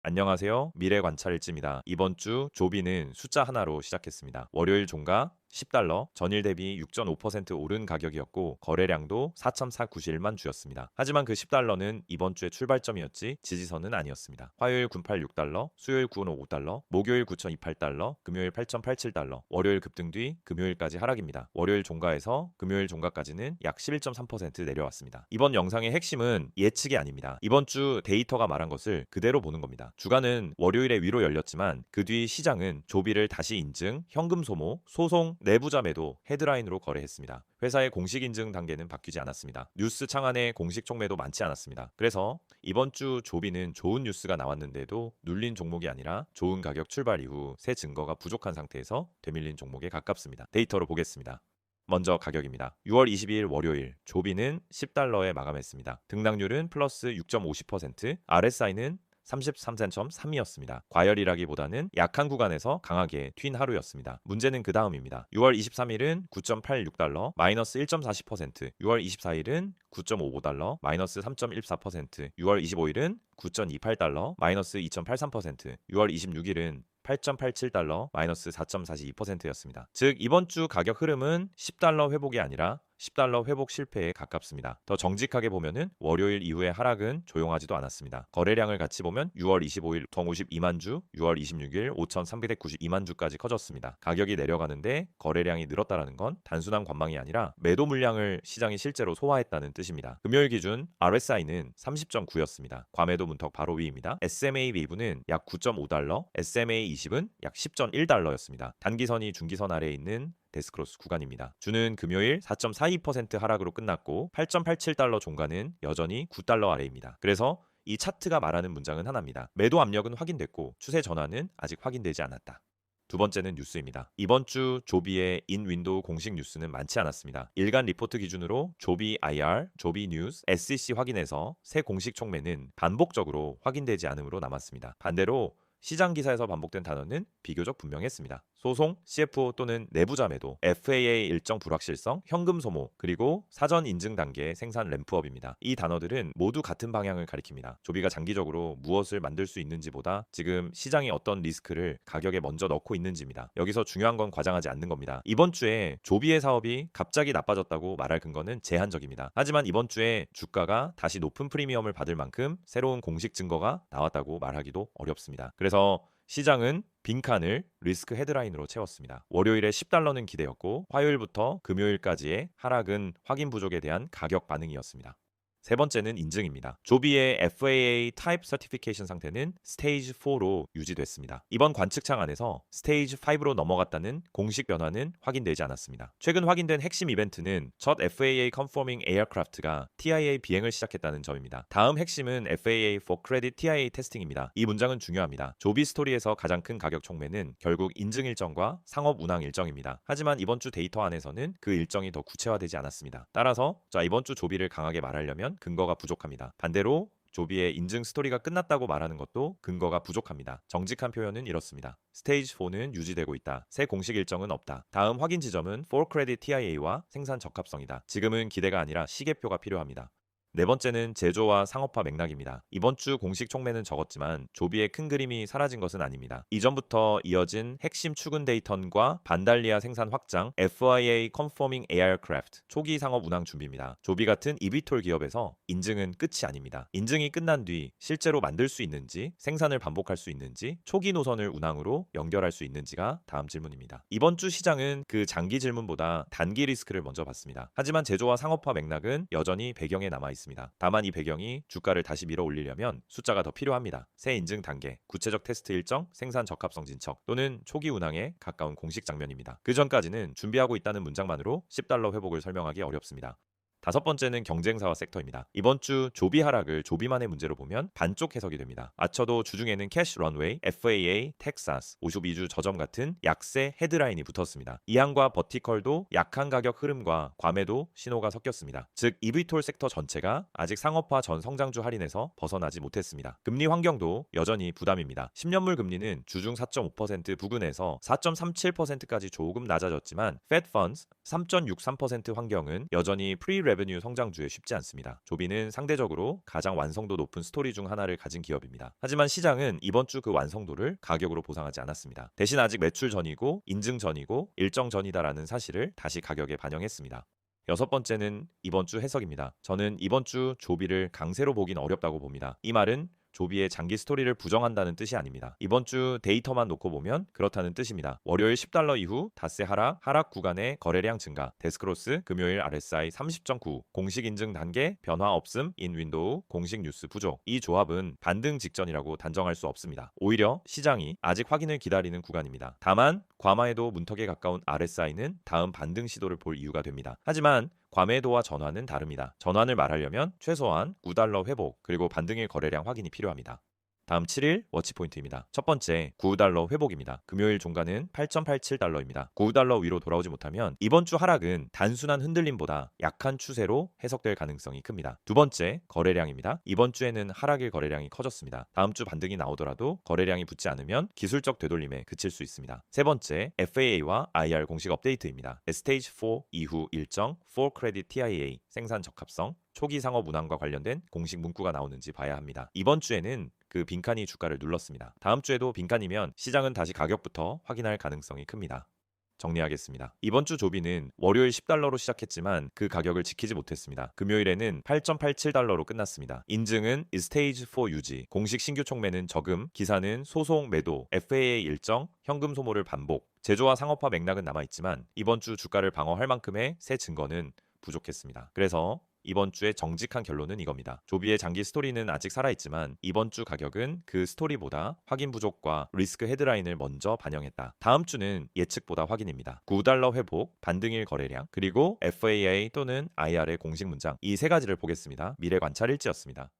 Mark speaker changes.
Speaker 1: 안녕하세요. 미래관찰일지입니다. 이번 주 조비는 숫자 하나로 시작했습니다. 월요일 종가 10달러, 전일 대비 6.5% 오른 가격이었고 거래량도 4.491만 주였습니다. 하지만 그 10달러는 이번 주의 출발점이었지 지지선은 아니었습니다. 화요일 986달러, 수요일 955달러, 목요일 9,028달러, 금요일 8,087달러, 월요일 급등 뒤 금요일까지 하락입니다. 월요일 종가에서 금요일 종가까지는 약 11.3% 내려왔습니다. 이번 영상의 핵심은 예측이 아닙니다. 이번 주 데이터가 말한 것을 그대로 보는 겁니다. 주가는 월요일에 위로 열렸지만 그 뒤 시장은 조비를 다시 인증, 현금 소모, 소송, 내부자 매도 헤드라인으로 거래했습니다. 회사의 공식 인증 단계는 바뀌지 않았습니다. 뉴스 창안에 공식 촉매도 많지 않았습니다. 그래서 이번 주 조비는 좋은 뉴스가 나왔는데도 눌린 종목이 아니라 좋은 가격 출발 이후 새 증거가 부족한 상태에서 되밀린 종목에 가깝습니다. 데이터로 보겠습니다. 먼저 가격입니다. 6월 22일 월요일 조비는 10달러에 마감했습니다. 등락률은 플러스 6.50%, RSI는 33.3이었습니다. 과열이라기보다는 약한 구간에서 강하게 튄 하루였습니다. 문제는 그 다음입니다. 6월 23일은 9.86달러, 마이너스 1.40%, 6월 24일은 9.55달러, 마이너스 3.14%, 6월 25일은 9.28달러, 마이너스 2.83%, 6월 26일은 8.87달러, 마이너스 4.42%였습니다. 즉 이번 주 가격 흐름은 10달러 회복이 아니라 10달러 회복 실패에 가깝습니다. 더 정직하게 보면은 월요일 이후의 하락은 조용하지도 않았습니다. 거래량을 같이 보면 6월 25일 552만 주, 6월 26일 5,392만 주까지 커졌습니다. 가격이 내려가는데 거래량이 늘었다는 건 단순한 관망이 아니라 매도 물량을 시장이 실제로 소화했다는 뜻입니다. 금요일 기준 RSI는 30.9였습니다. 과매도 문턱 바로 위입니다. SMA 미분은 약 9.5달러, SMA 20은 약 10.1달러였습니다. 단기선이 중기선 아래에 있는 데스크로스 구간입니다. 주는 금요일 4.42% 하락으로 끝났고 8.87달러 종가는 여전히 9달러 아래입니다. 그래서 이 차트가 말하는 문장은 하나입니다. 매도 압력은 확인됐고 추세 전환은 아직 확인되지 않았다. 두 번째는 뉴스입니다. 이번 주 조비의 인윈도우 공식 뉴스는 많지 않았습니다. 일간 리포트 기준으로 조비 IR, 조비 뉴스, SEC 확인해서 새 공식 촉매는 반복적으로 확인되지 않음으로 남았습니다. 반대로 시장 기사에서 반복된 단어는 비교적 분명했습니다. 소송, CFO 또는 내부자 매도, FAA 일정 불확실성, 현금 소모, 그리고 사전 인증 단계 생산 램프업입니다. 이 단어들은 모두 같은 방향을 가리킵니다. 조비가 장기적으로 무엇을 만들 수 있는지보다 지금 시장이 어떤 리스크를 가격에 먼저 넣고 있는지입니다. 여기서 중요한 건 과장하지 않는 겁니다. 이번 주에 조비의 사업이 갑자기 나빠졌다고 말할 근거는 제한적입니다. 하지만 이번 주에 주가가 다시 높은 프리미엄을 받을 만큼 새로운 공식 증거가 나왔다고 말하기도 어렵습니다. 그래서 시장은 빈칸을 리스크 헤드라인으로 채웠습니다. 월요일에 10달러는 기대였고 화요일부터 금요일까지의 하락은 확인 부족에 대한 가격 반응이었습니다. 세 번째는 인증입니다. 조비의 FAA 타입 서티피케이션 상태는 스테이지 4로 유지됐습니다. 이번 관측창 안에서 스테이지 5로 넘어갔다는 공식 변화는 확인되지 않았습니다. 최근 확인된 핵심 이벤트는 첫 FAA Conforming Aircraft가 TIA 비행을 시작했다는 점입니다. 다음 핵심은 FAA for Credit TIA 테스팅입니다. 이 문장은 중요합니다. 조비 스토리에서 가장 큰 가격 촉매는 결국 인증 일정과 상업 운항 일정입니다. 하지만 이번 주 데이터 안에서는 그 일정이 더 구체화되지 않았습니다. 따라서 이번 주 조비를 강하게 말하려면 근거가 부족합니다. 반대로 조비의 인증 스토리가 끝났다고 말하는 것도 근거가 부족합니다. 정직한 표현은 이렇습니다. 스테이지 4는 유지되고 있다. 새 공식 일정은 없다. 다음 확인 지점은 For Credit TIA와 생산 적합성이다. 지금은 기대가 아니라 시계표가 필요합니다. 네 번째는 제조와 상업화 맥락입니다. 이번 주 공식 촉매는 적었지만 조비의 큰 그림이 사라진 것은 아닙니다. 이전부터 이어진 핵심 추근 데이턴과 반달리아 생산 확장, FIA Conforming Aircraft 초기 상업 운항 준비입니다. 조비 같은 eVTOL 기업에서 인증은 끝이 아닙니다. 인증이 끝난 뒤 실제로 만들 수 있는지, 생산을 반복할 수 있는지, 초기 노선을 운항으로 연결할 수 있는지가 다음 질문입니다. 이번 주 시장은 그 장기 질문보다 단기 리스크를 먼저 봤습니다. 하지만 제조와 상업화 맥락은 여전히 배경에 남아 있습니다. 다만 이 배경이 주가를 다시 밀어 올리려면 숫자가 더 필요합니다. 새 인증 단계, 구체적 테스트 일정, 생산 적합성 진척 또는 초기 운항에 가까운 공식 장면입니다. 그 전까지는 준비하고 있다는 문장만으로 10달러 회복을 설명하기 어렵습니다. 다섯 번째는 경쟁사와 섹터입니다. 이번 주 조비 하락을 조비만의 문제로 보면 반쪽 해석이 됩니다. 아쳐도 주중에는 캐시 런웨이, FAA, 텍사스, 52주 저점 같은 약세 헤드라인이 붙었습니다. 이항과 버티컬도 약한 가격 흐름과 과매도 신호가 섞였습니다. 즉 eVTOL 섹터 전체가 아직 상업화 전 성장주 할인에서 벗어나지 못했습니다. 금리 환경도 여전히 부담입니다. 10년물 금리는 주중 4.5% 부근에서 4.37%까지 조금 낮아졌지만 Fed Funds 3.63% 환경은 여전히 프리 프리레베뉴 성장주에 쉽지 않습니다. 조비는 상대적으로 가장 완성도 높은 스토리 중 하나를 가진 기업입니다. 하지만 시장은 이번 주 그 완성도를 가격으로 보상하지 않았습니다. 대신 아직 매출 전이고 인증 전이고 일정 전이다라는 사실을 다시 가격에 반영했습니다. 여섯 번째는 이번 주 해석입니다. 저는 이번 주 조비를 강세로 보긴 어렵다고 봅니다. 이 말은 조비의 장기 스토리를 부정한다는 뜻이 아닙니다. 이번 주 데이터만 놓고 보면 그렇다는 뜻입니다. 월요일 10달러 이후 닷새 하락 구간의 거래량 증가, 데스크로스 금요일 RSI 30.9, 공식 인증 단계 변화 없음, 인 윈도우 공식 뉴스 부족. 이 조합은 반등 직전이라고 단정할 수 없습니다. 오히려 시장이 아직 확인을 기다리는 구간입니다. 다만 과마에도 문턱에 가까운 RSI는 다음 반등 시도를 볼 이유가 됩니다. 하지만 과매도와 전환은 다릅니다. 전환을 말하려면 최소한 9달러 회복 그리고 반등일 거래량 확인이 필요합니다. 다음 7일 워치포인트입니다. 첫 번째, 9달러 회복입니다. 금요일 종가는 8.87달러입니다. 9달러 위로 돌아오지 못하면 이번 주 하락은 단순한 흔들림보다 약한 추세로 해석될 가능성이 큽니다. 두 번째, 거래량입니다. 이번 주에는 하락일 거래량이 커졌습니다. 다음 주 반등이 나오더라도 거래량이 붙지 않으면 기술적 되돌림에 그칠 수 있습니다. 세 번째, FAA와 IR 공식 업데이트입니다. 스테이지 4 이후 일정 4 크레딧 TIA 생산 적합성 초기 상업 운항과 관련된 공식 문구가 나오는지 봐야 합니다. 이번 주에는 그 빈칸이 주가를 눌렀습니다. 다음 주에도 빈칸이면 시장은 다시 가격부터 확인할 가능성이 큽니다. 정리하겠습니다. 이번 주 조비는 월요일 10달러로 시작했지만 그 가격을 지키지 못했습니다. 금요일에는 8.87달러로 끝났습니다. 인증은 스테이지 4 유지, 공식 신규 촉매는 저금, 기사는 소송 매도, FAA 일정, 현금 소모를 반복, 제조와 상업화 맥락은 남아있지만 이번 주 주가를 방어할 만큼의 새 증거는 부족했습니다. 그래서 이번 주의 정직한 결론은 이겁니다. 조비의 장기 스토리는 아직 살아있지만 이번 주 가격은 그 스토리보다 확인 부족과 리스크 헤드라인을 먼저 반영했다. 다음 주는 예측보다 확인입니다. 9달러 회복, 반등일 거래량, 그리고 FAA 또는 IR의 공식 문장 이 세 가지를 보겠습니다. 미래 관찰 일지였습니다.